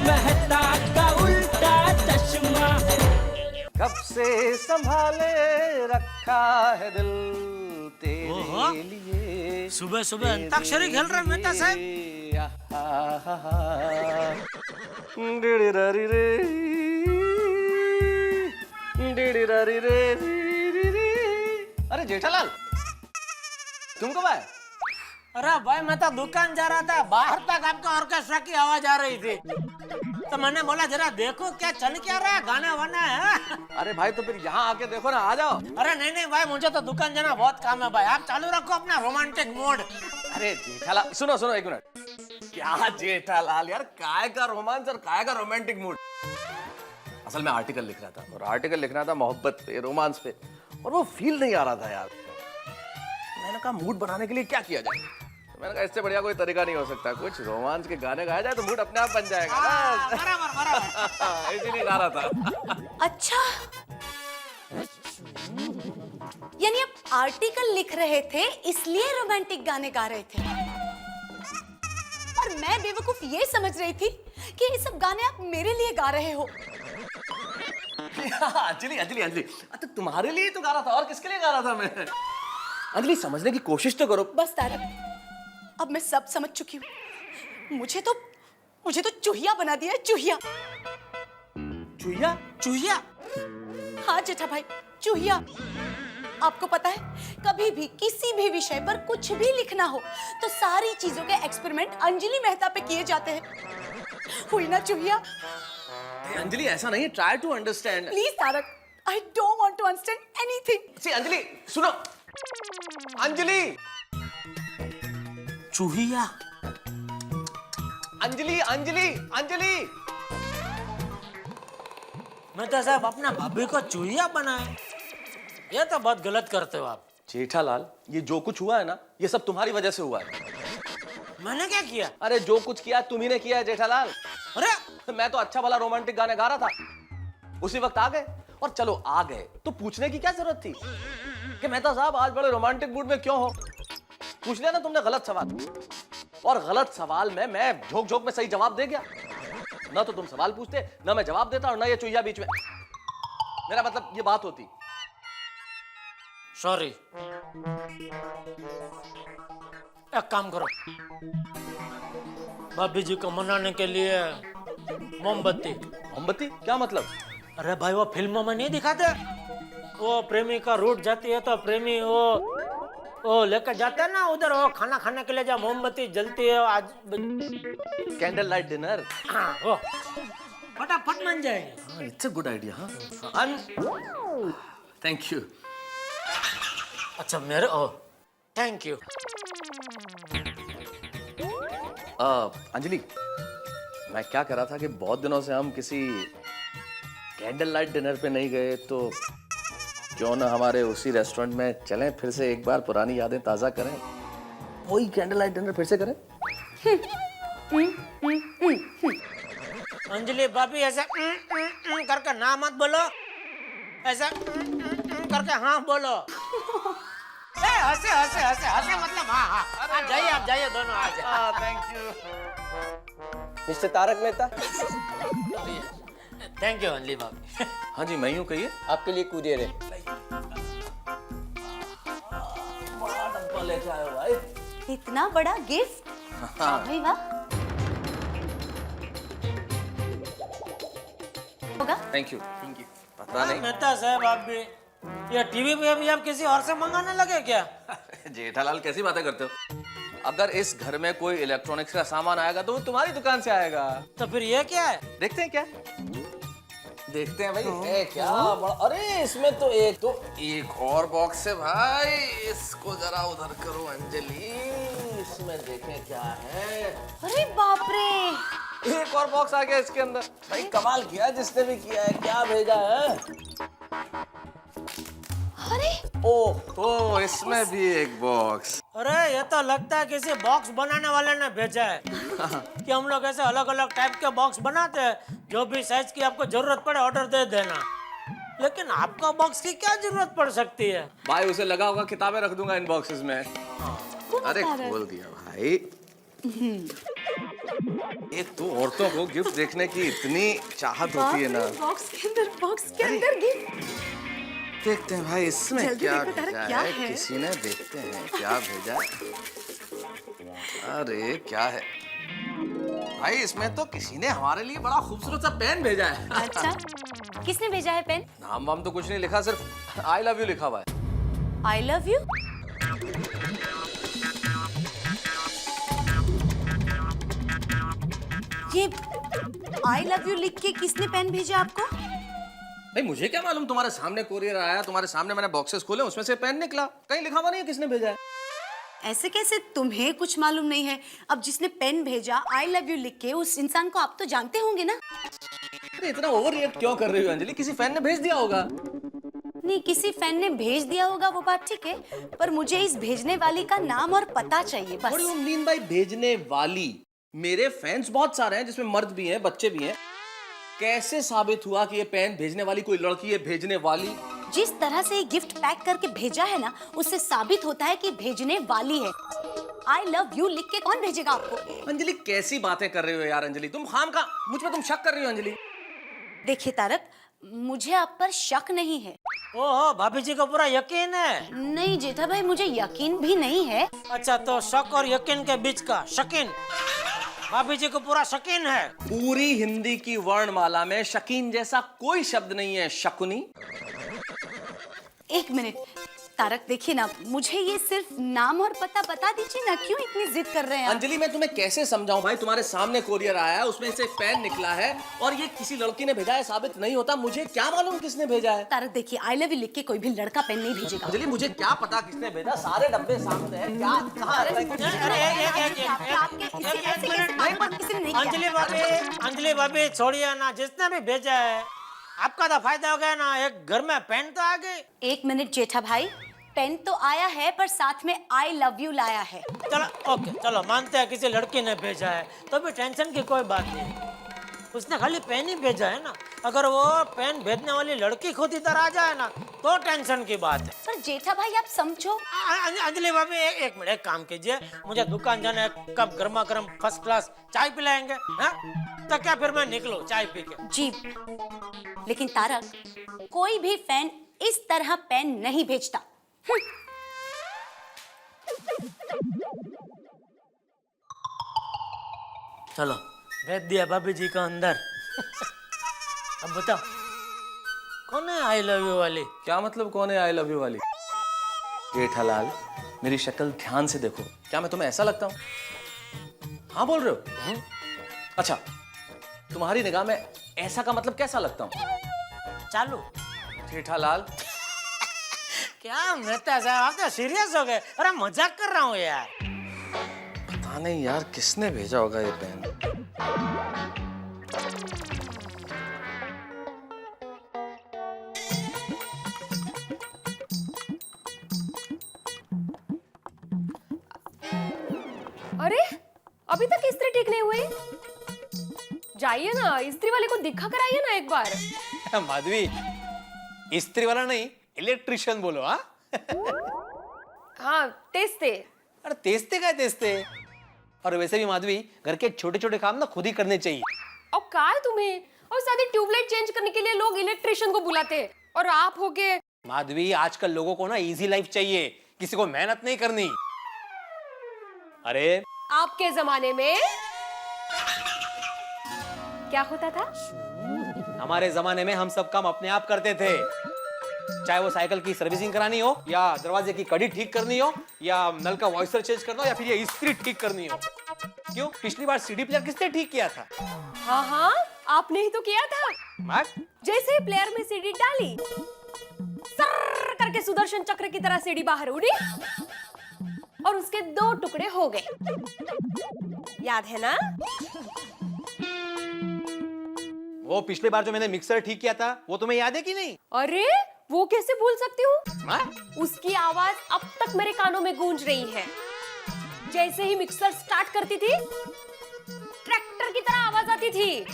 मेहता का उल्टा चश्मा। कब से संभाले रखा है दिल ओहो। तेरे लिए। सुबह सुबह अंताक्षरी खेल रहे हैं मेहता साहब। डिडिरारी रे, डिडिरारी रे, री। अरे जेठालाल, तुम कब आए? अरे भाई मैं तो दुकान जा रहा था, बाहर तक आपका ऑर्केस्ट्रा की आवाज आ रही थी, तो मैंने बोला जरा देखो क्या चल क्या रहा है, गाना वाना है। अरे भाई तो फिर यहाँ आके देखो ना, आ जाओ। अरे नहीं नहीं भाई, मुझे तो दुकान जाना बहुत काम है भाई, आप चालू रखो अपना रोमांटिक मोड। अरे जेठालाल, सुनो सुनो एक मिनट। क्या जेठालाल यार, काय का रोमांस और काय का रोमांटिक मूड। असल में आर्टिकल लिख रहा था, और आर्टिकल लिखना था मोहब्बत पे, रोमांस पे, और वो फील नहीं आ रहा था यार। मैंने कहा मूड बनाने के लिए क्या किया जाए, तो मैंने कहा इससे बढ़िया कोई तरीका नहीं हो सकता, कुछ रोमांस के गाने गाया जाए तो मूड अपने आप बन जाएगा ना। बराबर बराबर। इसीलिए गा रहा था। अच्छा, यानी आप आर्टिकल लिख रहे थे इसलिए रोमांटिक गाने गा रहे थे, और मैं बेवकूफ ये समझ रही थी कि ये सब गाने आप मेरे लिए गा रहे हो। अंजलि अंजलि अंजलि, तो तुम्हारे लिए तो गा रहा था, और किसके लिए गा रहा था मैं? अंजलि समझने की कोशिश तो करो। बस तारक, अब मैं सब समझ चुकी हूँ। मुझे तो चूहिया बना दिया है, चूहिया। चुहिया? चूहिया? हाँ जेठा भाई, चूहिया। आपको पता है, कभी भी किसी भी विषय पर कुछ भी लिखना हो तो सारी चीजों के एक्सपेरिमेंट अंजलि मेहता पे किए जाते हैं। हुई ना चूहिया? अंजलि ऐसा नहीं, try to understand. Please Tarak, I don't want to understand anything. See Anjali सुनो, अंजलि, चूहिया? अंजलि अंजलि अंजलि। मेहता साहब अपना भाभी को चूहिया बनाए, ये तो बहुत गलत करते हो आप। जेठालाल, ये जो कुछ हुआ है ना, ये सब तुम्हारी वजह से हुआ है। मैंने क्या किया? अरे जो कुछ किया तुम्ही ने किया है जेठालाल। अरे मैं तो अच्छा भला रोमांटिक गाने गा रहा था, उसी वक्त आ गए, और चलो आ गए तो पूछने की क्या जरूरत थी कि मेहता साहब आज बड़े रोमांटिक मूड में क्यों हो? पूछ लिया ना तुमने गलत सवाल, और गलत सवाल में मैं झोंक झोंक में सही जवाब दे गया। ना तो तुम सवाल पूछते, ना मैं जवाब देता, और ना ये चुहिया बीच में। मेरा मतलब ये बात होती। सॉरी। एक काम करो, भाभी जी को मनाने के लिए मोमबत्ती। मोमबत्ती क्या मतलब? अरे भाई वो फिल्मों में नहीं दिखाते, वो प्रेमिका रूठ जाती है तो प्रेमी वो लेकर जाते हैं ना उधर, वो खाना खाने के लिए जब मोमबत्ती जलती है आज। Candle light dinner. हाँ वो फटाफट मान जाएंगे। It's a good idea. हाँ थैंक यू। अच्छा मेरे ओ थैंक यू। अंजलि, मैं क्या कर रहा था कि बहुत दिनों से हम किसी कैंडल लाइट डिनर पे नहीं गए, तो क्यों ना हमारे उसी रेस्टोरेंट में चलें, फिर से एक बार पुरानी यादें ताज़ा करें, वही कैंडल लाइट डिनर फिर से करें। अंजलि भाभी ऐसा करके ना मत बोलो, ऐसा करके हाँ बोलो। हंसे हंसे हंसे हंसे मतलब हाँ हाँ। आप जाइए, आप जाइए दोनों आ जाए। Thank you mister Tarak Mehta, thank you Anjali भाभी। हाँ जी, मैं यूँ कहिए। आपके लिए कुरियर है। बड़ा डब्बा लेके आए हो भाई। इतना बड़ा गिफ्ट? भाई वाह। होगा? Thank you. पता नहीं मेहता साहब आप भी ये टीवी पे भी आप किसी और से मंगाने लगे क्या? जेठालाल कैसी बातें करते हो? अगर इस घर में कोई इलेक्ट्रॉनिक्स का सामान आएगा तो वो तुम्हारी दुकान से आएगा। तो फिर ये क्या है? देखते हैं क्या? देखते हैं भाई है क्या बड़ा। अरे इसमें तो एक और बॉक्स है भाई, इसको जरा उधर करो अंजलि, इसमें देखें क्या है। अरे बाप रे, एक और बॉक्स आ गया इसके अंदर। भाई कमाल किया जिसने भी किया है, क्या भेजा है? अरे ओ इसमें भी एक बॉक्स। अरे ये तो लगता है किसी बॉक्स बनाने वाले ने भेजा है कि हम लोग ऐसे अलग अलग टाइप के बॉक्स बनाते हैं, जो भी साइज की आपको जरूरत पड़े ऑर्डर दे देना। लेकिन आपका बॉक्स की क्या जरूरत पड़ सकती है? भाई उसे लगा होगा किताबें रख दूंगा इन बॉक्सेस में। अरे खोल दिया भाई। ये तो औरतों को गिफ्ट देखने की इतनी चाहत होती है ना। बॉक्स के अंदर गिफ्ट। देखते हैं भाई इसमें जल्दी क्या देखो तारा, भेजा क्या है? है? किसी ने, देखते हैं क्या भेजा। अरे क्या है भाई, इसमें तो किसी ने हमारे लिए बड़ा खूबसूरत सा पेन भेजा है। अच्छा, किसने भेजा है पेन? नाम वाम तो कुछ नहीं लिखा, सिर्फ आई लव यू लिखा हुआ है। I love you. ये आई लव यू लिख के किसने पेन भेजा आपको? भाई मुझे क्या मालूम, तुम्हारे सामने कोरियर आया, तुम्हारे सामने मैंने बॉक्सेस खोले, उसमें से पेन निकला, कहीं लिखा हुआ नहीं है किसने भेजा है। ऐसे कैसे तुम्हें कुछ मालूम नहीं है? अब जिसने पेन भेजा आई लव यू लिख के, उस इंसान को आप तो जानते होंगे ना? अरे इतना ओवर रिएक्ट क्यों कर रही हो अंजलि? किसी फैन ने भेज दिया होगा। नहीं, किसी फैन ने भेज दिया होगा वो बात ठीक है, पर मुझे इस भेजने वाली का नाम और पता चाहिए What do बस। you mean by भेजने वाली? मेरे फैंस बहुत सारे हैं, जिसमें मर्द भी हैं, बच्चे भी हैं। कैसे साबित हुआ कि ये पेन भेजने वाली कोई लड़की है? भेजने वाली जिस तरह से ये गिफ्ट पैक करके भेजा है ना, उससे साबित होता है कि भेजने वाली है। आई लव यू लिख के कौन भेजेगा आपको? अंजलि कैसी बातें कर रही हो यार अंजलि, तुम खाम का मुझ पे तुम शक कर रही हो अंजलि। देखिए तारक, मुझे आप पर शक नहीं है। ओहो, भाभी जी को पूरा यकीन है? नहीं जेठा भाई, मुझे यकीन भी नहीं है। अच्छा, तो शक और यकीन के बीच का शकीन। भाभी जी को पूरा शकीन है। पूरी हिंदी की वर्णमाला में शकीन जैसा कोई शब्द नहीं है। शकुनी। एक मिनट तारक, देखिए ना, मुझे ये सिर्फ नाम और पता बता दीजिए ना, क्यों इतनी जिद कर रहे हैं आप? अंजलि मैं तुम्हें कैसे समझाऊं भाई, तुम्हारे सामने कोरियर आया है, उसमें से एक पेन निकला है और ये किसी लड़की ने भेजा है, साबित नहीं होता। मुझे क्या मालूम किसने भेजा है। तारक देखिए, आई लव यू लिख के कोई भी लड़का पेन नहीं भेजेगा। अंजलि मुझे क्या पता किसने भेजा, सारे डब्बे सामने हैं, क्या कहाँ है? अंजलि भाभी छोड़िए ना, जिसने भी भेजा है आपका तो फायदा हो गया ना, एक घर में पेन तो आ गई। एक मिनट जेठा भाई, पेन तो आया है पर साथ में आई लव यू लाया है। चलो ओके, चलो मानते हैं किसी लड़की ने भेजा है, तो भी टेंशन की कोई बात नहीं। उसने खाली पेन ही भेजा है ना, अगर वो पेन भेजने वाली लड़की खुद इधर आ जाए ना, तो टेंशन की बात है। पर जेठा भाई आप समझो। अंजलि भाभी एक मिनट, एक काम कीजिए, मुझे दुकान जाना है, कप गर्मा गर्म फर्स्ट क्लास चाय पिलाएंगे, हाँ? तो क्या फिर मैं निकलूं चाय पी के? जी, लेकिन तारक, कोई भी फैन इस तरह पेन नहीं भेजता। चलो भेज दिया भाभी जी का अंदर। अब बताओ कौन है आई लव यू वाली? क्या मतलब कौन है आई लव यू वाली? जेठालाल, मेरी शक्ल ध्यान से देखो, क्या मैं तुम्हें ऐसा लगता हूँ? हाँ बोल रहे हो? अच्छा, तुम्हारी निगाह में ऐसा का मतलब कैसा लगता हूँ? चालू। जेठालाल क्या मेहता साहब, आप तो सीरियस हो गए? अरे मजाक कर रहा हूँ यार। पता नहीं यार किसने भेजा होगा ये पेन। अरे अभी तक इस्त्री ठीक नहीं हुई? जाइए ना, इस्त्री वाले को दिखा कर आइए ना एक बार। माधवी, इस्त्री वाला नहीं, इलेक्ट्रिशियन बोलो। हाँ हाँ, तेस्ते। अरे तेजते का तेजते। और वैसे भी माधवी, घर के छोटे छोटे काम ना खुद ही करने चाहिए। और का है तुम्हें? और साथ ट्यूबलाइट चेंज करने के लिए लोग इलेक्ट्रिशियन को बुलाते हैं, और आप हो के। माधवी, आजकल लोगों को ना इजी लाइफ चाहिए, किसी को मेहनत नहीं करनी। अरे आपके जमाने में क्या होता था? हमारे जमाने में हम सब काम अपने आप करते थे, चाहे वो साइकिल की सर्विसिंग करानी हो, या दरवाजे की कड़ी ठीक करनी हो, या नल का वॉइसर चेंज करना हो, या फिर ये इस्त्री ठीक करनी हो। क्यों, पिछली बार सीडी प्लेयर किसने ठीक किया था? हाँ हाँ, आपने ही तो किया था। मैं? जैसे ही प्लेयर में सीडी डाली, सर करके सुदर्शन चक्र की तरह सीडी बाहर उड़ी और उसके 2 टुकड़े हो गए। याद है ना? वो पिछली बार जो मैंने मिक्सर ठीक किया था, वो तुम्हें याद है कि नहीं? अरे वो कैसे भूल सकती हूँ? मैं? उसकी आवाज अब तक मेरे कानों में गूंज रही है। जैसे ही मिक्सर स्टार्ट करती थी, ट्रैक्टर की तरह आवाज आती थी।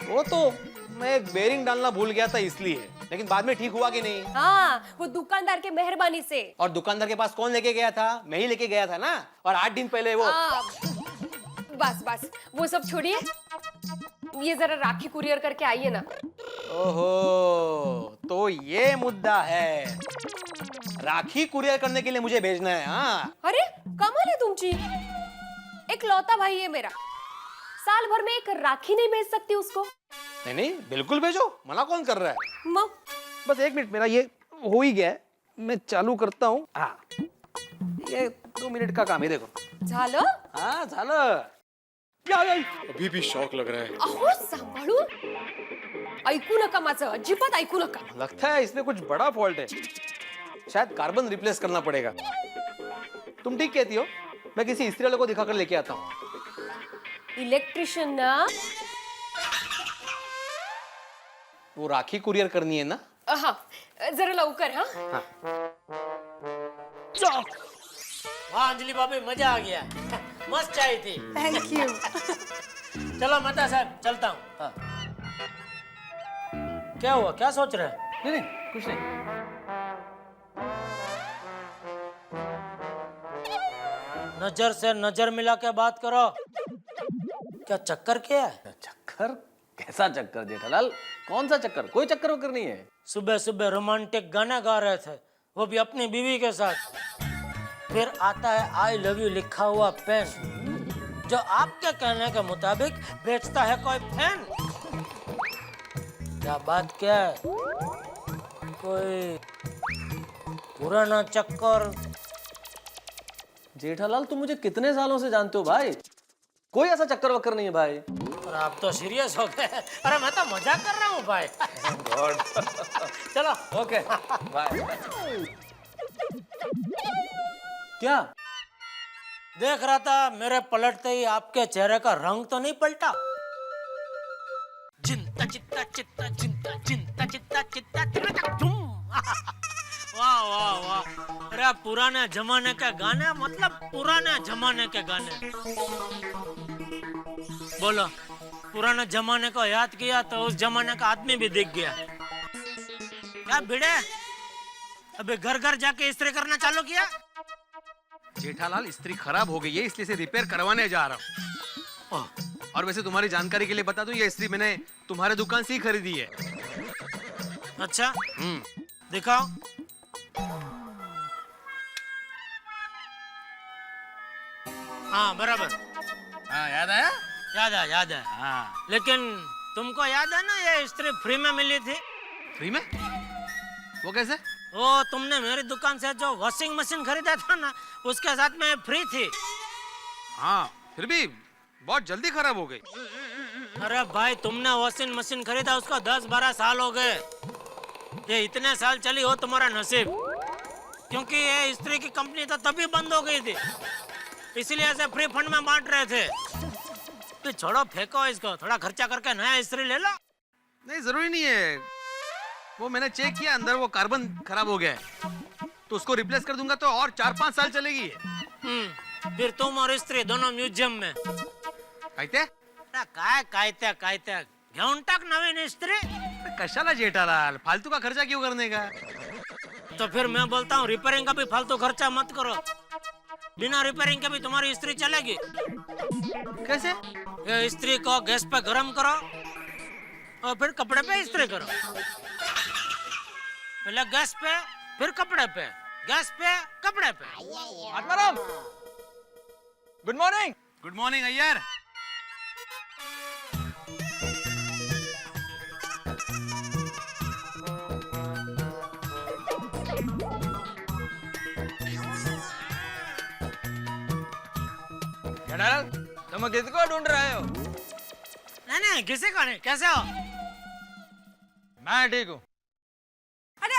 वो तो मैं एक बेरिंग डालना भूल गया था इसलिए, लेकिन बाद में ठीक हुआ कि नहीं? हाँ, वो दुकानदार के मेहरबानी से। और दुकानदार के पास कौन लेके गया था? मैं ही लेके गया था ना। और 8 दिन पहले वो बस बस वो सब छोड़िए, ये जरा राखी कुरियर करके आइए ना। ओहो, तो ये मुद्दा है, राखी कुरियर करने के लिए मुझे भेजना है। हाँ, अरे कमाल है तुमची, एक लौता भाई है मेरा, साल भर में एक राखी नहीं भेज सकती उसको? नहीं नहीं, बिल्कुल भेजो, मना कौन कर रहा है। माँ, बस 1 मिनट, मेरा ये हो ही गया है, मैं चालू करता हूँ। हाँ, ये 2 मिनिट का काम है, देखो। झालं? हाँ, झालं. अभी भी शॉक लग रहा है. अहो सांभाळून, ऐकू नका माझं, अजिबात ऐकू नका. लगता है इसमें कुछ बड़ा फॉल्ट है, शायद कार्बन रिप्लेस करना पड़ेगा. तुम ठीक कहती हो, मैं किसी इस्त्री वाले को दिखाकर लेके आता हूँ. इलेक्ट्रिशियन ना? वो राखी कुरियर करनी है ना? हाँ, जरा लवकर. हाँ, वाह अंजलि भाभी, मजा आ गया. मस्त चाय थी. Thank you. चलो मेहता साहब, चलता हूँ. हाँ. क्या हुआ, क्या सोच रहे हैं? नहीं नहीं, कुछ नहीं. नजर से नजर मिला के बात करो. क्या चक्कर क्या है? चक्कर? कैसा चक्कर जेठालाल? कौन सा चक्कर? कोई चक्कर वक्कर नहीं है. सुबह सुबह रोमांटिक गाना गा रहे थे, वो भी अपनी बीवी के साथ. फिर आता है आई लव यू लिखा हुआ पेन, जो आपके कहने के मुताबिक बेचता है कोई फैन. क्या बात क्या है? कोई पुराना चक्कर? जेठालाल तुम मुझे कितने सालों से जानते हो भाई? कोई ऐसा चक्कर वक्कर नहीं है भाई. और आप तो सीरियस हो गए. अरे मैं तो मजाक कर रहा हूँ भाई. चलो. Okay bye. क्या? देख रहा था, मेरे पलटते ही आपके चेहरे का रंग तो नहीं पलटा? चिंता चित्ता चित्ता चिंता चिंता चित्ता चित्ता चित्ता धूम. वाह वाह वाह. अरे पुराने जमाने के गाने, मतलब पुराने जमाने के गाने. बोलो, पुराने जमाने को याद किया तो उस जमाने का आदमी भी दिख गया. क्या भिड़े, अबे घर घर जाके इस्त्री करना चालू किया? जेठालाल, इस्त्री खराब हो गई है, इसलिए इसे रिपेयर करवाने जा रहा हूँ. और वैसे तुम्हारी जानकारी के लिए बता दूं, ये इस्त्री मैंने तुम्हारे दुकान से ही खरीदी है. अच्छा, दिखाओ. हाँ बराबर. हाँ, याद आया? याद है. हाँ. लेकिन तुमको याद है ना, ये इस्त्री फ्री में मिली थी? फ्री में? वो कैसे? वो तुमने मेरी दुकान से जो वॉशिंग मशीन खरीदा था ना, उसके साथ में फ्री थी. हाँ, फिर भी बहुत जल्दी खराब हो गई. अरे भाई, तुमने वॉशिंग मशीन खरीदा उसको 10-12 साल हो गए. ये इतने साल चली हो तुम्हारा नसीब, क्योंकि ये इस्त्री की कंपनी तो तभी बंद हो गई थी, इसलिए ऐसे फ्री फंड में बांट रहे थे. तो छोड़ो, फेंको इसको, थोड़ा खर्चा करके नया इस्त्री ले लो. नहीं, जरूरी नहीं है. वो मैंने चेक किया, अंदर वो कार्बन खराब हो गया है, तो उसको रिप्लेस कर दूंगा तो और 4-5 साल चलेगी. फिर तुम और स्त्री दोनों म्यूजियम में. कायते? काय घेऊन टाक नवीन इस्त्री. कशाला जेठालाल, फालतू का खर्चा क्यों करने का? तो फिर मैं बोलता हूँ, रिपेयरिंग का भी फालतू खर्चा मत करो. बिना रिपेयरिंग के भी तुम्हारी इस्त्री चलेगी. कैसे? ये इस्त्री को गैस पे गरम करो और फिर कपड़े पे इस्त्री करो. पहले गैस पे, फिर कपड़े पे, गैस पे, कपड़े पे. Atmaram, good morning. Good morning Iyer. Jethalal, तुम किसको ढूंढ रहे हो? नहीं, किसी को नहीं. कैसे हो? मैं ठीक हूँ. अरे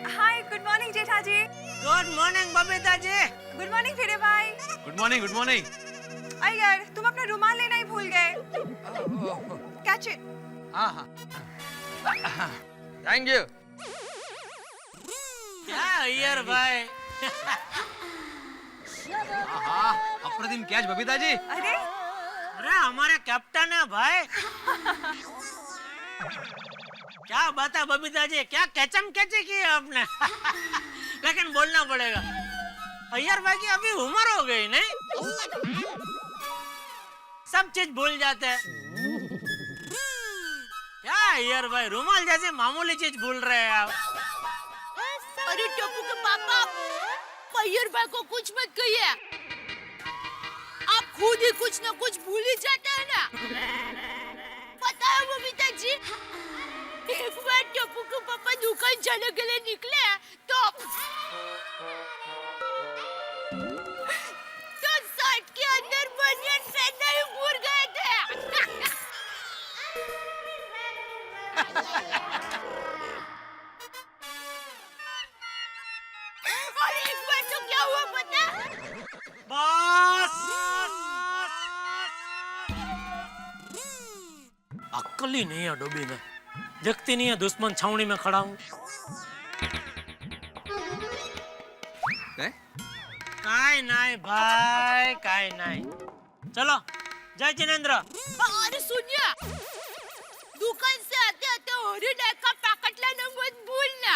हाय, गुड मॉर्निंग जेठा जी. Good morning Babita ji. Good morning फिरे भाई. Good morning. Good morning. Iyer, तुम अपना रुमाल लेना ही भूल गए. Catch it. हाँ हाँ, थैंक यू. क्या अय्यर भाई? हाँ, अप्रतिम कैच बबीता जी. अरे अरे हमारे कैप्टन है भाई. क्या बात है बबीता जी, क्या कैचम कैची की है आपने. लेकिन बोलना पड़ेगा, अय्यर भाई की अभी उम्र हो गई नहीं, सब चीज भूल जाते हैं। क्या अय्यर भाई, रुमाल जैसे मामूली चीज भूल रहे हैं आप। अरे टप्पू के पापा, अय्यर भाई को कुछ मत कहिए, आप खुद ही कुछ न कुछ भूल ही जाते हैं ना। पता है बबीता जी, एक बार टप्पू के पापा दुकान जाने के लिए निकले तो शर्ट के अंदर बनियान पहनना ही भूल गए थे। और एक बार तो क्या हुआ पता? बस अक्ल ही नहीं है डोबी में, देखती नहीं है दुश्मन छावनी में खड़ा हूँ। काय नहीं भाई, काय नहीं। चलो जय जिनेंद्र। अरे सुनिए, दुकान से आते आते हॉलिडे का पैकेट लेना मत भूलना।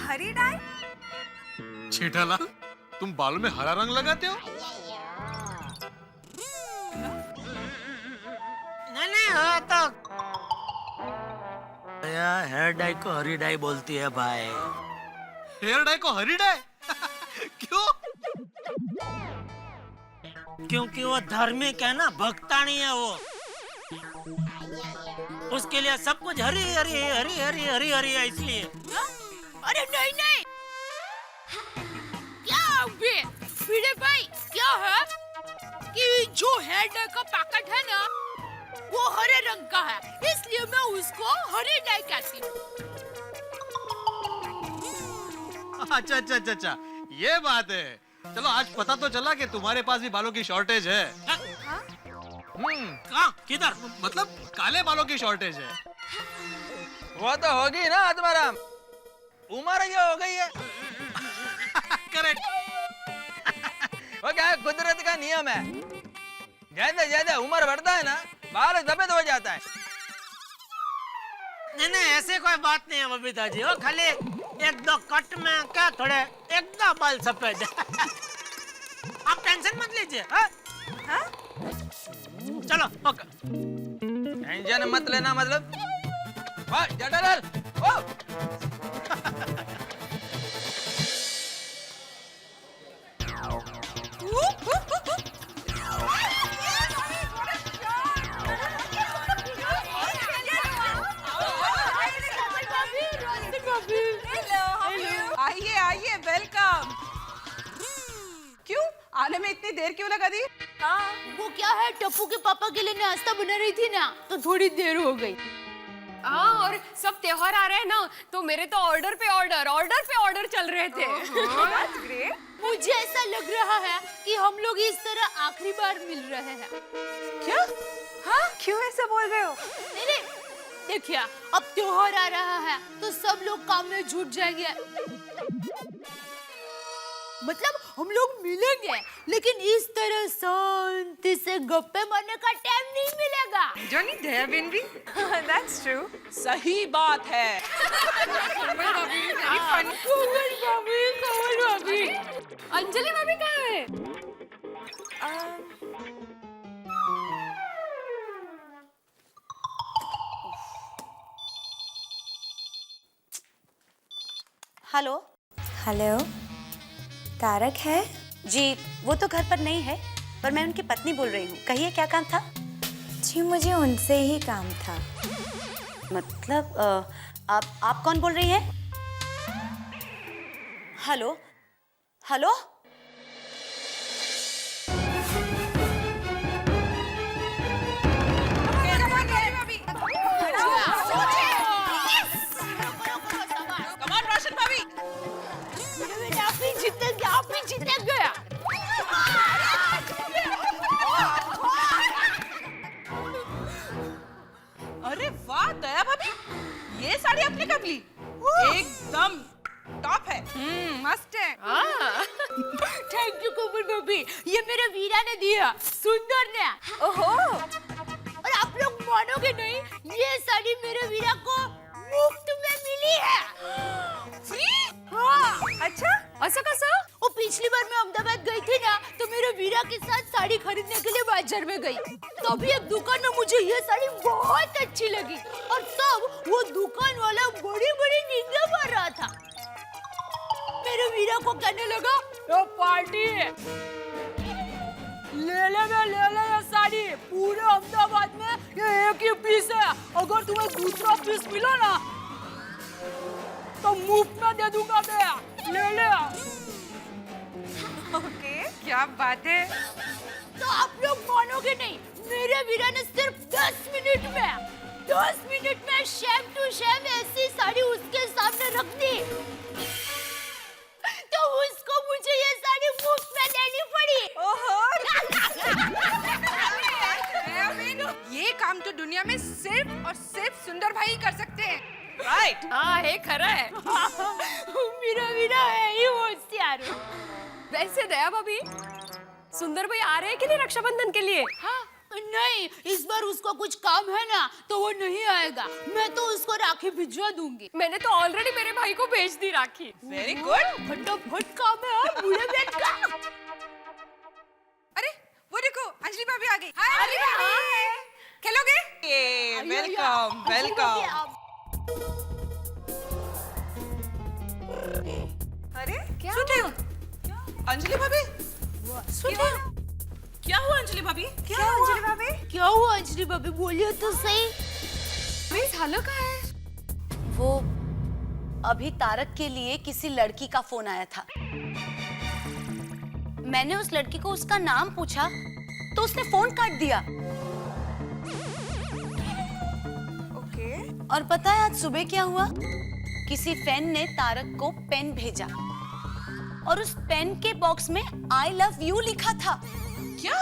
हरी डाई? जेठालाल, तुम बालों में हरा रंग लगाते हो? नहीं हाँ तो हेयर डाई को हरी डाई बोलती है भाई। हेयर डाई को हरी डाई? क्यों? क्योंकि वो धार्मिक है ना, भक्तानी है वो, उसके लिए सब कुछ हरी हरी हरी हरी हरी हरी है इसलिए। अरे नहीं नहीं, क्या अबे भिड़े भाई, क्या है कि जो हेयर डाई का पैकेट है ना वो हरे रंग का है, इसलिए मैं उसको हरी डाई कहती हूँ। अच्छा अच्छा अच्छा अच्छा, ये बात है। चलो आज पता तो चला कि तुम्हारे पास भी बालों की शॉर्टेज है। कहाँ, किधर? मतलब काले बालों की शॉर्टेज है। वो तो होगी ना आत्माराम, उम्र क्या हो गई है। करेक्ट। वो क्या है, कुदरत का नियम है, जैसे जैसे उम्र बढ़ता है ना बाल सफेद हो जाता है। नहीं नहीं, ऐसे कोई बात नहीं है बबीता जी, वो खाली एक दो कट में क्या थोड़े एकदम बाल सफेद। आप टेंशन मत लीजिए। हाँ? चलो ओके। टेंशन मत लेना मतलब? वाह जेठालाल, ओ आइए आइए, वेलकम। क्यों आने में इतनी देर क्यों लगा दी? हाँ, वो क्या है, टप्पू के पापा के लिए नाश्ता बना रही थी ना, तो थोड़ी देर हो गई। हाँ, और सब त्योहार आ रहे हैं ना, तो मेरे तो ऑर्डर पे ऑर्डर चल रहे थे। That's great. मुझे ऐसा लग रहा है कि हम लोग इस तरह आखिरी बार मिल रहे हैं। क्या? हाँ, क्यों ऐसा बोल रहे हो? नहीं, देखिए अब त्योहार आ रहा है तो सब लोग काम में जुट जाएंगे, मतलब हम लोग मिलेंगे, लेकिन इस तरह शांति से गप्पे मारने का टाइम नहीं मिलेगा। Johnny, they have been be? That's true. सही बात है। Very funny. कमल भाभी, अंजलि भाभी कहाँ है? हेलो हेलो, तारक है? जी, वो तो घर पर नहीं है, पर मैं उनकी पत्नी बोल रही हूँ। कहिए क्या काम था? जी मुझे उनसे ही काम था। मतलब आप कौन बोल रही हैं? हेलो हेलो, कमान रोशन भाभी। आप ही जीत गया। अरे वाह दया भाभी, ये साड़ी आपने कब ली? एकदम टॉप है। मस्त है। थैंक यू कोमल भाभी, ये मेरे वीरा ने दिया, सुंदर ने। ओहो, और आप लोग मानोगे नहीं, ये साड़ी मेरे वीरा को मुफ्त में मिली है। फ्री? हाँ। अच्छा, असं कसं? वो पिछली बार मैं अहमदाबाद गई थी ना, तो मेरे वीरा के साथ साड़ी खरीदने के लिए बाजार में गई। तभी एक दुकान में मुझे ये साड़ी बहुत अच्छी लगी और तब वो दुकान वाला बड़ी बड़ी निंदा मार रहा था। मेरे वीरा को कहने लगा, तो पार्टी ले ले ये साड़ी, पूरे अहमदाबाद में ये एक ही पीस है। अगर तुम्हें दूसरा पीस मिला ना तो मुफ्त में दे दूंगा मैं, ले ले। ओके, क्या बात है। तो आप लोग मानोगे नहीं, मेरे वीरा ने सिर्फ 10 मिनट में शेम टू शेम ऐसी साड़ी उसके सामने रख दी, तो उसको मुझे ये साड़ी मुफ्त में देनी पड़ी। ये काम तो दुनिया में सिर्फ और सिर्फ सुंदर भाई कर सकते हैं, राइट? हाँ, हे खरं है। मेरा वीरा है ही होशियार। वैसे दया भाभी, सुंदर भाई आ रहे हैं कि नहीं रक्षाबंधन के लिए? हाँ, नहीं, इस बार उसको कुछ काम है ना, तो वो नहीं आएगा। मैं तो उसको राखी भिजवा दूंगी। मैंने तो ऑलरेडी मेरे भाई को भेज दी राखी। Very good. फटाफट काम है बूढ़े बेट का। अरे वो देखो, अंजलि भाभी आ गई। हाय अंजलि भाभी, खेलोगे? Welcome welcome. अरे क्या सुनो, अंजलि भाभी, सुनो, क्या हुआ अंजलि भाभी? क्या हुआ अंजली भाभी? क्या हुआ अंजलि भाभी, बोलिए तो सही। भाई झालं काय? वो अभी तारक के लिए किसी लड़की का फोन आया था। मैंने उस लड़की को उसका नाम पूछा तो उसने फोन काट दिया। ओके। और पता है आज सुबह क्या हुआ? किसी फैन ने तारक को पेन भेजा और उस पेन के बॉक्स में आई लव यू लिखा था। क्या?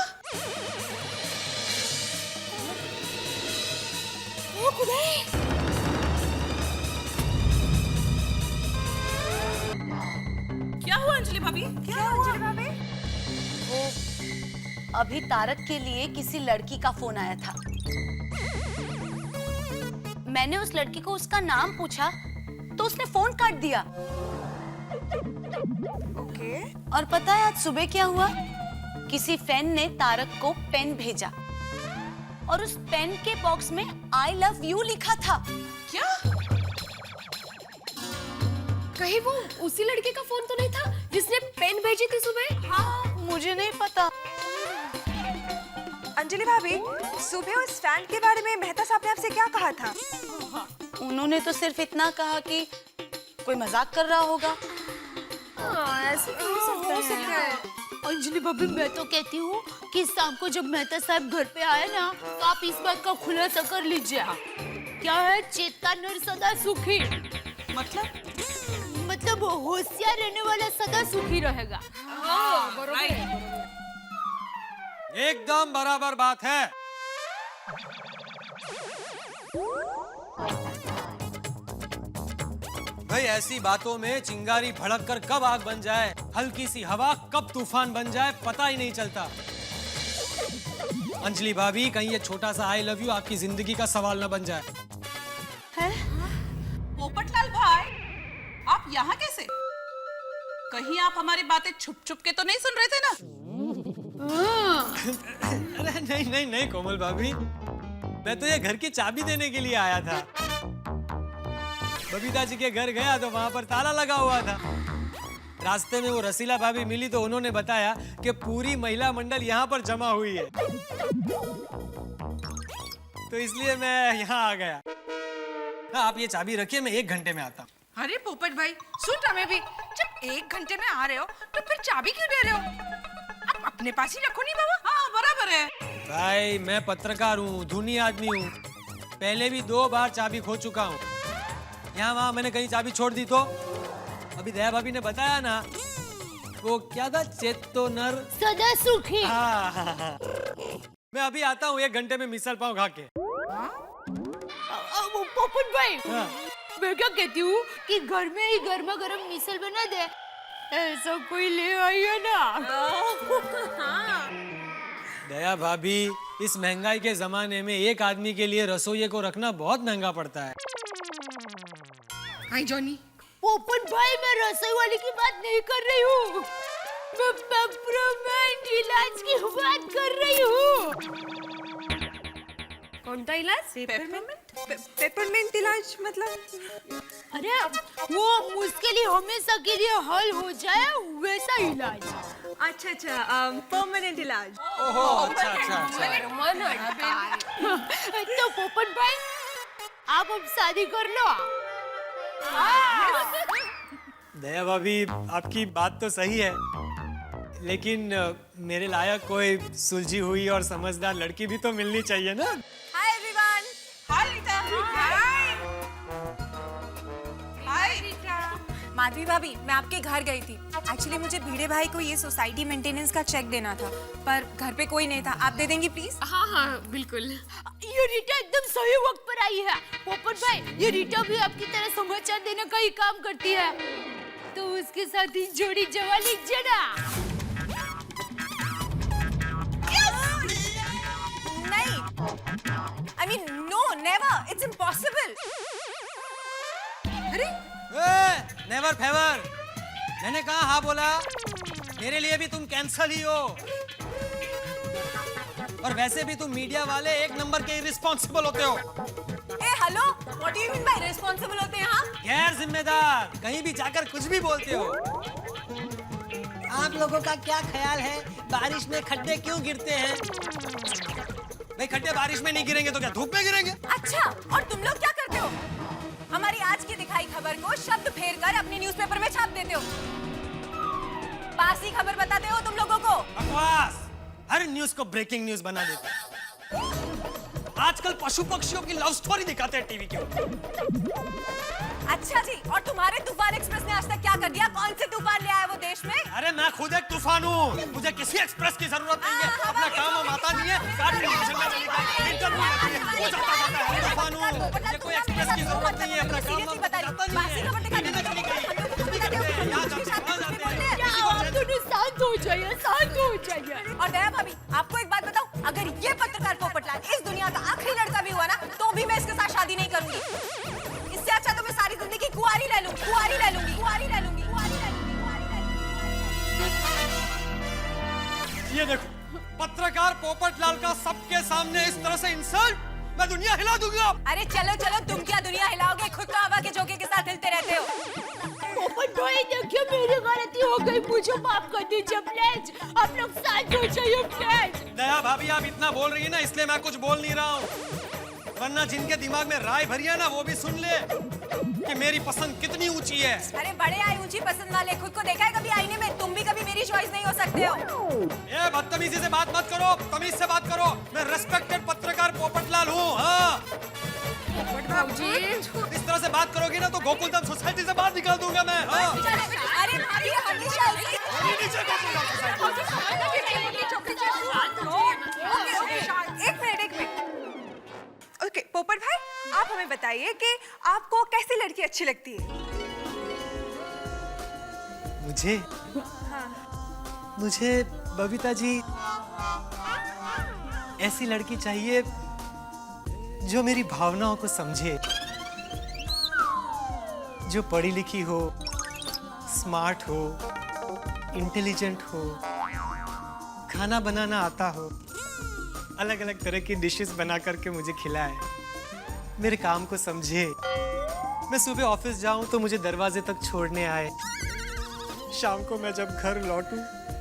ओ खुदाई! क्या हुआ अंजलि भाभी? क्या हुआ अंजलि भाभी? वो अभी तारक के लिए किसी लड़की का फोन आया था। मैंने उस लड़की को उसका नाम पूछा तो उसने फोन काट दिया। ओके। और पता है आज सुबह क्या हुआ? किसी फैन ने तारक को पेन भेजा और उस पेन के बॉक्स में आई लव यू लिखा था। क्या? कहीं वो उसी लड़के का फोन तो नहीं था जिसने पेन भेजी थी सुबह? हाँ, मुझे नहीं पता। अंजलि भाभी, सुबह उस फैन के बारे में मेहता साहब ने आपसे क्या कहा था? उन्होंने तो सिर्फ इतना कहा कि कोई मजाक कर रहा होगा। ऐसे तो हो सकता है। अंजलि भाभी, मैं तो कहती हूँ कि शाम को जब मेहता साहब घर पे आए ना, तो आप इस बात का खुलासा कर लीजिए। क्या है, चेता नर सदा सुखी। मतलब होशियार रहने वाला सदा सुखी रहेगा। हाँ, बरोबर। एकदम बराबर बात है। भाई ऐसी बातों में चिंगारी भड़क कर कब आग बन जाए, हल्की सी हवा कब तूफान बन जाए, पता ही नहीं चलता। अंजलि भाभी, कहीं ये छोटा सा आई लव यू आपकी जिंदगी का सवाल न बन जाए। पोपटलाल भाई, आप यहाँ कैसे? कहीं आप हमारी बातें छुप छुप के तो नहीं सुन रहे थे ना? अरे नहीं नहीं नहीं कोमल भाभी, मैं तो ये घर की चाबी देने के लिए आया था। बबीता जी के घर गया तो वहां पर ताला लगा हुआ था। रास्ते में वो रसीला भाभी मिली तो उन्होंने बताया कि पूरी महिला मंडल यहाँ पर जमा हुई है, तो इसलिए मैं यहाँ आ गया। हाँ, आप ये चाबी रखिए, मैं 1 घंटे में आता हूँ। अरे पोपट भाई, सुन हमें भी, जब 1 घंटे में आ रहे हो तो फिर चाबी क्यों दे रहे हो? आप अपने पास ही रखो नहीं बाबा। हाँ बराबर है भाई, मैं पत्रकार हूँ, धुनी आदमी हूँ, पहले भी 2 बार चाबी खो चुका हूँ। यहाँ वहाँ मैंने कहीं चाबी छोड़ दी तो अभी दया भाभी ने बताया ना, वो क्या था, चेतो नर सदा सुखी। हाँ। मैं अभी आता हूँ 1 घंटे में मिसल पाव खा के। पोपट भाई, हाँ। मैं क्या कहती हूँ कि घर में ही गर्मा गर्म मिसल बना दे, ऐसा कोई ले आइए ना। दया भाभी, इस महंगाई के जमाने में एक आदमी के लिए रसोइये को रखना बहुत महंगा पड़ता है। हाय जॉनी, पोपट भाई, मैं रसोई वाली की बात नहीं कर रही हूँ, मैं पेपरमेंट इलाज की बात कर रही हूँ। कौन-सा इलाज? पेपरमेंट इलाज मतलब? अरे वो मुश्किल ही हमेशा के लिए हल हो जाए वैसा इलाज। अच्छा, परमानेंट इलाज। तो पोपट भाई, आप अब शादी कर लो। दया भाभी, आपकी बात तो सही है, लेकिन मेरे लायक कोई सुलझी हुई और समझदार लड़की भी तो मिलनी चाहिए ना। Hi everyone. Hi Rita. Hi Rita. Madhavi भाभी, मैं आपके घर गई थी। एक्चुअली मुझे भिड़े भाई को ये सोसाइटी मेंटेनेंस का चेक देना था, पर घर पे कोई नहीं था। आप दे देंगी प्लीज? हाँ बिल्कुल। ये रीटा एकदम सही वक्त पर आई है। पोपट भाई, ये रीटा भी आपकी तरह समाचार देने का ही काम करती है, तो उसके साथ ही जोड़ी जमा लीजिए ना। नहीं, I mean no, never, it's impossible. अरे नेवर फेवर, मैंने कहा हाँ बोला, मेरे लिए भी तुम कैंसल ही हो। और वैसे भी तुम मीडिया वाले एक नंबर के इर्रिस्पॉन्सिबल होते हो। ए hello, what do you mean by responsible होते हैं? हाँ, गैर जिम्मेदार, कहीं भी जाकर कुछ भी बोलते हो। आप लोगों का क्या ख्याल है, बारिश में खड्डे क्यों गिरते हैं? भाई खड्डे बारिश में नहीं गिरेंगे तो क्या धूप में गिरेंगे? अच्छा, और तुम लोग क्या करते हो? हमारी आज की दिखाई खबर को शब्द फेर कर अपने न्यूज़पेपर में छाप देते हो। बासी खबर बताते हो तुम लोगों को। बकवास, हर न्यूज को ब्रेकिंग न्यूज बना देते हैं। आजकल पशु पक्षियों की लव स्टोरी दिखाते हैं टीवी के ऊपर। अच्छा जी, और तुम्हारे तूफान एक्सप्रेस ने आज तक क्या कर दिया? कौन से तूफान ले आए वो देश में? अरे मैं खुद एक तूफान हूँ, मुझे किसी एक्सप्रेस की जरूरत नहीं है। अपना काम हम आता नहीं है, इंटरव्यू हो जाता है। तूफान हूँ, मुझे कोई एक्सप्रेस की जरूरत नहीं है। अपना काम हम आता नहीं है। शांत हो जाइए, शांत हो जाइए। और दया भाभी, आपको एक बात बताऊं, अगर ये पत्रकार पोपटलाल इस दुनिया का आखिरी लड़का भी हुआ ना, तो भी मैं इसके साथ शादी नहीं करूंगी। इससे अच्छा तो मैं सारी जिंदगी कुंवारी रह लूंगी, कुंवारी रह लूंगी, कुंवारी रह लूंगी, कुंवारी रह लूंगी, कुंवारी रह लूंगी। ये देखो, पत्रकार पोपटलाल का सबके सामने इस तरह से इंसल्ट, मैं दुनिया हिला दूंगा। अरे चलो चलो, तुम क्या दुनिया हिलाओगे? खुद तो हवा के झोंके के साथ हिलते रहते हो। पोपट भाई देखिए, मेरी गलती हो गई, मुझे माफ कर दीजिए प्लीज। आप लोग साथ हो जाइए प्लीज। दया भाभी, आप इतना बोल रही है ना, इसलिए मैं कुछ बोल नहीं रहा हूँ, वरना जिनके दिमाग में राय भरी है ना, वो भी सुन ले कि मेरी पसंद कितनी ऊंची है। अरे बड़े आए ऊंची पसंद वाले, खुद को देखा है कभी आईने में? तुम भी कभी मेरी चॉइस नहीं हो सकते हो। ये बदतमीजी से बात मत करो, तमीज से बात करो। मैं रेस्पेक्टेड पत्रकार पोपटलाल हूँ। हाँ, इस तरह से बात करोगी ना तो गोकुलधाम सोसाइटी से बाहर निकाल दूंगा मैं। हाँ। अरे भाभी, हमेशा एक मिनट। ओके पोपट भाई, आप हमें बताइए कि आपको कैसी लड़की अच्छी लगती है? मुझे बबीता जी, ऐसी लड़की चाहिए जो मेरी भावनाओं को समझे, जो पढ़ी लिखी हो, स्मार्ट हो, इंटेलिजेंट हो, खाना बनाना आता हो, अलग अलग तरह की डिशेस बना करके मुझे खिलाए, मेरे काम को समझे, मैं सुबह ऑफिस जाऊं तो मुझे दरवाजे तक छोड़ने आए, शाम को मैं जब घर लौटूं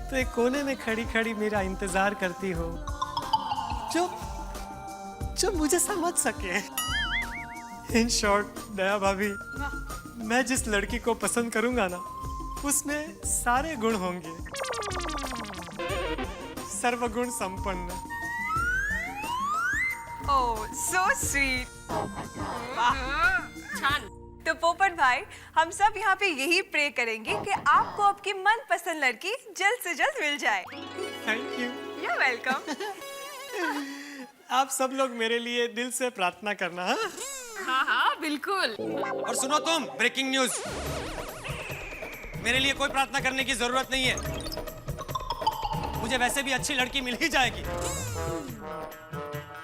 तो एक कोने में खड़ी खड़ी मेरा इंतजार करती हो, जो मुझे समझ सके। इन शॉर्ट दया भाभी, मैं जिस लड़की को पसंद करूंगा ना, उसमें सारे गुण होंगे, सर्वगुण संपन्न। ओह सो स्वीट। तो पोपट भाई, हम सब यहाँ पे यही प्रे करेंगे कि आपको आपकी मनपसंद लड़की जल्द से जल्द मिल जाए। Thank you. You're welcome। आप सब लोग मेरे लिए दिल से प्रार्थना करना। हाँ बिल्कुल। और सुनो तुम, ब्रेकिंग न्यूज, मेरे लिए कोई प्रार्थना करने की जरूरत नहीं है, मुझे वैसे भी अच्छी लड़की मिल ही जाएगी।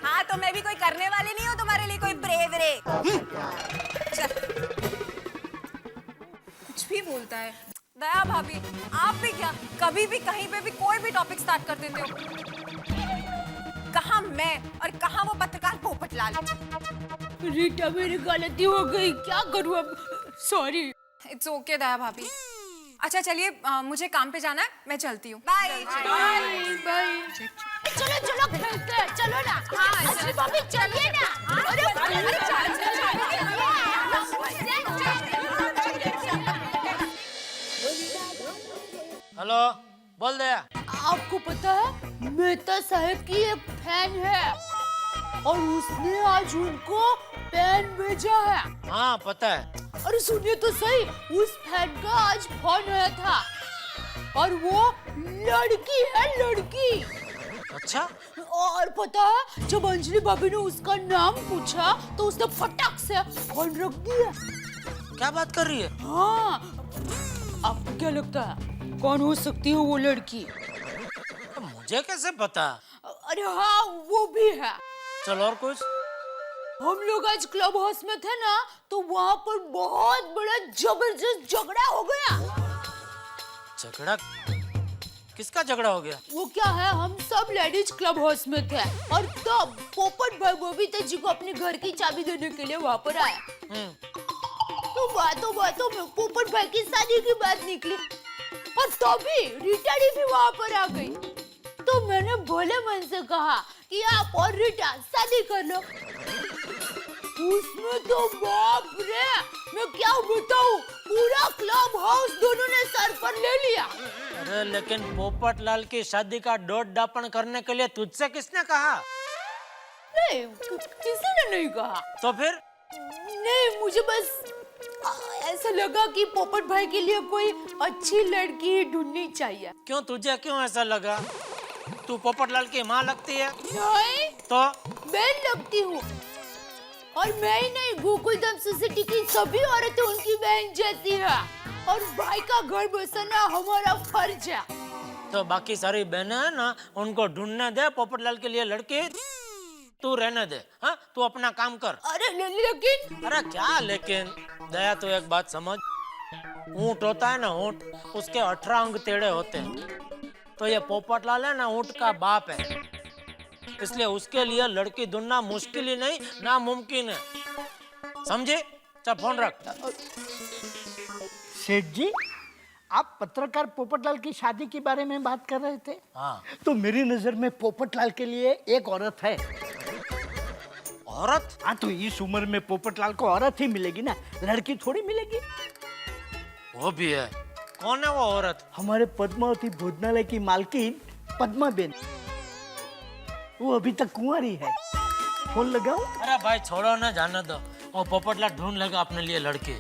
हाँ, तो मैं भी कोई करने वाली नहीं हूँ तुम्हारे लिए कोई प्रे व्रे। भी बोलता है। दया भाभी, आप भी क्या कभी भी कहीं पे भी कोई भी टॉपिक स्टार्ट कर देते हो। कहाँ मैं और कहाँ वो पत्रकार पोपटलाल। रीटा, मेरी गलती हो गई, क्या करूँ अब, सॉरी। इट्स ओके दया भाभी। अच्छा चलिए, मुझे काम पे जाना है, मैं चलती हूँ। Bye bye. चलो चलो खेलते हैं, चलो ना। हाँ अंजलि भाभी चलिए ना। हेलो, बोल दया। आपको पता है मेहता साहब की एक फैन है और उसने आज उनको पेन भेजा है। हाँ पता है। अरे सुनिए तो सही, उस फैन का आज फोन आया था और वो लड़की है, लड़की। अच्छा, और पता है जब अंजलि भाभी ने उसका नाम पूछा तो उसने फटाक से फोन रख दिया। क्या बात कर रही है? हाँ, आपको क्या लगता है कौन हो सकती है वो लड़की? मुझे कैसे पता? अरे हाँ, वो भी है। चल और कुछ? हम लोग आज क्लब हाउस में थे ना, तो वहाँ पर बहुत बड़ा जबरदस्त झगड़ा हो गया। झगड़ा? किसका झगड़ा हो गया? वो क्या है, हम सब लेडीज क्लब हाउस में थे और तब पोपट भाई बबीता जी को अपने घर की चाबी देने के लिए वहाँ पर आया। तो बातों में पोपट भाई की शादी की बात निकली और तभी रीटा भी वहाँ पर आ गई। तो मैंने भोले मन से कहा कि आप और रीटा शादी कर लो। उसमें तो बाप रे, मैं क्या बताऊं, पूरा क्लब हाउस दोनों ने सर पर ले लिया। अरे लेकिन पोपटलाल की शादी का डोट डापण करने के लिए तुझसे किसने कहा? नहीं, किसी ने नहीं कहा। तो फिर? नहीं, मुझे बस ऐसा लगा कि पोपट भाई के लिए कोई अच्छी लड़की ढूंढनी चाहिए। क्यों, तुझे क्यों ऐसा लगा? तू पोपटलाल की माँ लगती है? नहीं, तो बहन लगती हूँ। और मैं ही नहीं, गोकुलधाम सोसाइटी की सभी औरतें उनकी बहन जैसी है और भाई का घर बसाना हमारा फर्ज है। तो बाकी सारी बहनें हैं ना, उनको ढूंढने दे पोपटलाल के लिए लड़की, तू रहने दे। हाँ, तू अपना काम कर। अरे लेकिन? अरे क्या लेकिन? दया, तो एक बात समझ, ऊंट होता है ना, ऊंट, उसके 18 अंग टेढ़े होते हैं। तो ये पोपटलाल है ना, ऊंट का बाप है, इसलिए उसके लिए लड़की ढूंढना मुश्किल ही नहीं, नामुमकिन है। समझे? चल फोन रख। सेठ जी, आप पत्रकार पोपटलाल की शादी के बारे में बात कर रहे थे। हाँ। तो मेरी नजर में पोपटलाल के लिए एक औरत है। औरत? हाँ, तो इस उम्र में पोपटलाल को औरत ही मिलेगी ना, लड़की थोड़ी मिलेगी। वो भी है। कौन है वो औरत? हमारे पद्मावती भोजनालय की मालकिन पद्मा बेन। वो अभी तक कुंवारी है। फोन लगाऊं? अरे भाई छोड़ो ना, जाने दो, वो पोपटलाल ढूंढ लेगा अपने लिए लड़की।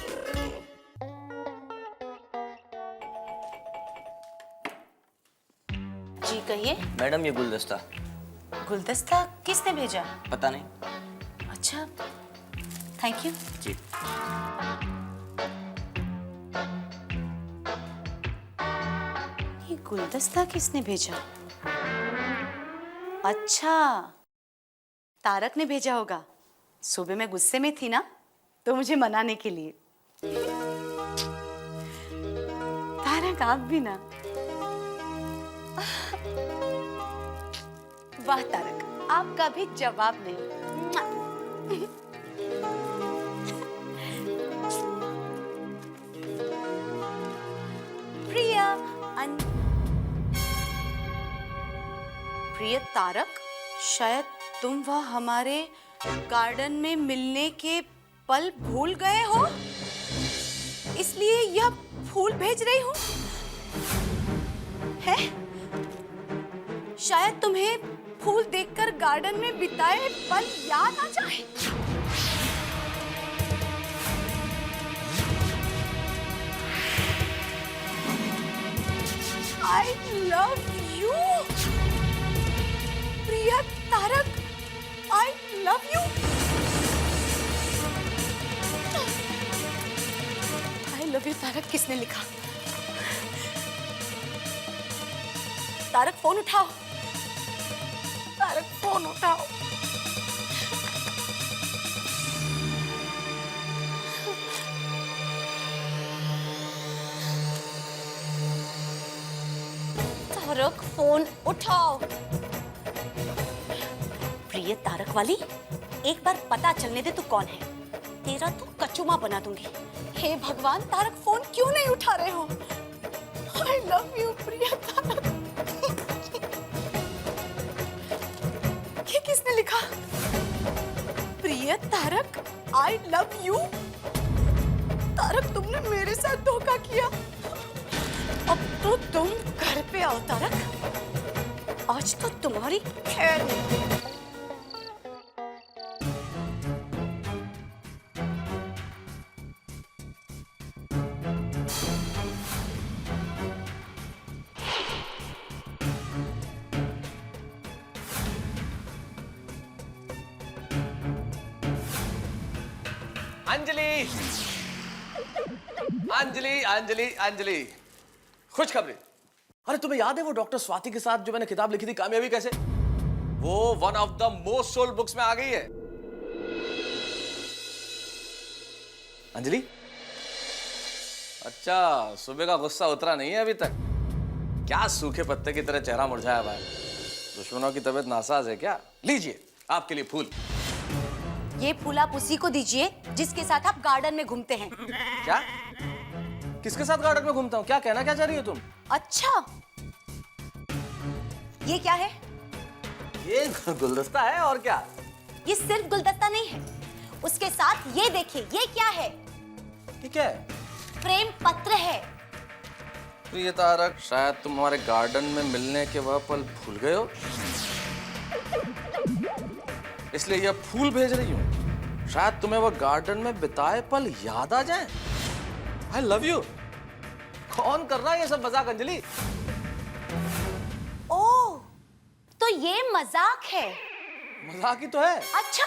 जी कहिए। मैडम, ये गुलदस्ता। गुलदस्ता किसने भेजा? पता नहीं। अच्छा, थैंक यू। जी। ये गुलदस्ता किसने भेजा? अच्छा, तारक ने भेजा होगा। सुबह मैं गुस्से में थी ना, तो मुझे मनाने के लिए। तारक, आप भी ना। वाह तारक, आपका भी जवाब नहीं। प्रिया प्रिय तारक, शायद तुम वह हमारे गार्डन में मिलने के पल भूल गए हो, इसलिए यह फूल भेज रही हूँ। है? शायद तुम्हें फूल देखकर गार्डन में बिताए पल याद आ जाए। I love you, Priya Tarak, I love you। I love you Tarak किसने लिखा? तारक फोन उठाओ, तारक फोन उठाओ। तारक फोन उठाओ। प्रिय तारक वाली, एक बार पता चलने दे तू कौन है, तेरा तो कचुमा बना दूंगी। हे भगवान, तारक फोन क्यों नहीं उठा रहे हो? I love you प्रिय तारक। ये किसने लिखा? प्रिय Tarak, I love you। Tarak, तुमने मेरे साथ धोखा किया। अब तो तुम घर पे आओ तारक, आज तो तुम्हारी खैर नहीं। अंजलि अंजलि अंजलि अंजलि, खुशखबरी। अरे तुम्हें याद है वो डॉक्टर स्वाति के साथ जो मैंने किताब लिखी थी, कामयाबी कैसे, वो one of the most sold books में आ गई है। अंजलि, अच्छा सुबह का गुस्सा उतरा नहीं है अभी तक? क्या सूखे पत्ते की तरह चेहरा मुरझाया हुआ है? दुश्मनों की तबीयत नासाज है क्या? लीजिए आपके लिए फूल। ये फूल आप उसी को दीजिए जिसके साथ आप गार्डन में घूमते हैं। क्या? किसके साथ गार्डन में घूमता हूँ? क्या कहना क्या चाह रही हो तुम? अच्छा, ये क्या है? ये गुलदस्ता है और क्या? ये सिर्फ गुलदस्ता नहीं है, उसके साथ ये देखिए, ये क्या है? ये क्या है? प्रेम पत्र है। प्रिय तारक, शायद तुम हमारे गार्डन में मिलने के वह पल भूल गए हो, इसलिए यह फूल भेज रही हूँ। शायद तुम्हें वह गार्डन में बिताए पल याद आ जाएं। I love you। कौन कर रहा है ये सब मजाक अंजलि? ओह, तो ये मजाक है। मजाक ही तो है। अच्छा,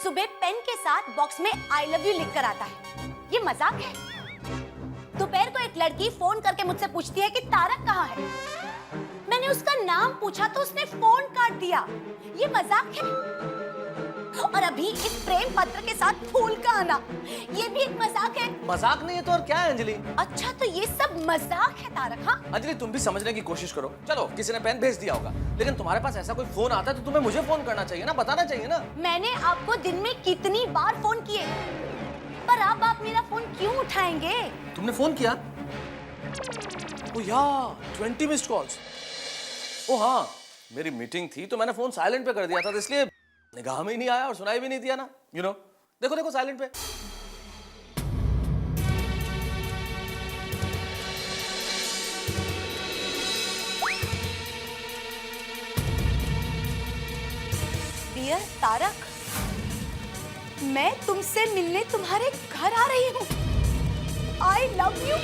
सुबह पेन के साथ बॉक्स में I love you लिख कर आता है, ये मजाक है। दोपहर को एक लड़की फोन करके मुझसे पूछती है कि तारक कहाँ है। मैंने उसका नाम पूछा तो उसने फोन काट दिया, ये मजाक है। और अभी इस प्रेम पत्र के साथ फूल का आना, ये भी एक मजाक है। मजाक नहीं है तो और क्या है अंजलि? अच्छा, तो ये सब मजाक है तारक। हाँ अंजलि, तुम भी समझने की कोशिश करो। चलो, किसी ने पेन भेज दिया होगा, लेकिन तुम्हारे पास ऐसा कोई फोन आता है तो तुम्हें मुझे फोन करना चाहिए ना, बताना चाहिए ना। मैंने आपको दिन में कितनी बार फोन किए, पर अब आप मेरा फोन क्यों उठाएंगे? तुमने फोन किया? ओ यार, 20 मिस्ड कॉल्स। ओ हाँ, मेरी मीटिंग थी तो मैंने फोन साइलेंट पे कर दिया था, तो इसलिए निगाह में ही नहीं आया और सुनाई भी नहीं दिया ना। यू नो, देखो देखो साइलेंट पे। डियर तारक, मैं तुमसे मिलने तुम्हारे घर आ रही हूँ। I love you।